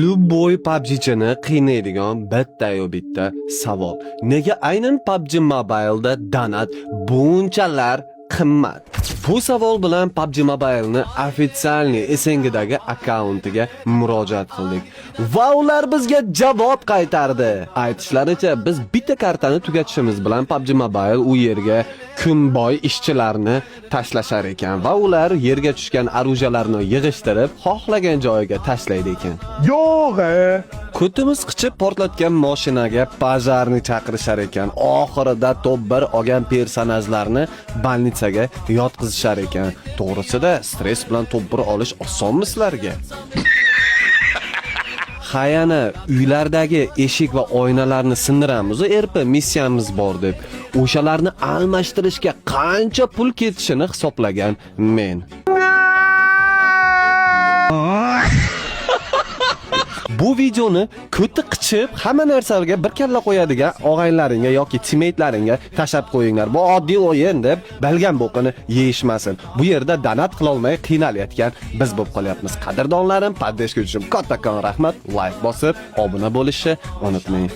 Любой PUBG'chini qiynaydigan bitta savol. Nega aynan PUBG Mobile'da donat bunchalar qimmat? Bu savol bilan PUBG Mobile'ni ofitsialniy SNGdagi akkauntiga murojaat qildik. Va ular bizga javob qaytardi. Aytishlaricha, biz bitta kartani tugatishimiz bilan PUBG Mobile u yerga kunboy ishchilarni tashlashar ekan va ular yerga tushgan arujalarni yig'ishtirib, xohlagan joyiga tashlaydi ekan. Yo'q-a. Kutimiz qichib portlatgan mashinaga pajarni chaqirishar ekan. Oxirida top 1 olgan personajlarni bolnitsaga yotqizishar ekan. To'g'risida stress bilan top 1 olish osonmi sizlarga? Hayana uylardagi eshik va oynalarni sindiramiz, erpa missiyamiz bor deb. O'shalarni almashtirishga qancha pul ketishini hisoblagan men. Bu videoni ko'ti qichib, hamma narsaga bir kalla qo'yadigan og'aylaringga yoki teammate'laringga tashab qo'yinglar. Bu oddiy o'yin deb balgan bo'qini yeyishmasin. Bu yerda donat qila olmay qiynalayotgan biz bo'lib qolyapmiz. Qadrdonlarim, paddeshga uchun kattakon rahmat. Like bosib, obuna bo'lishni unutmang.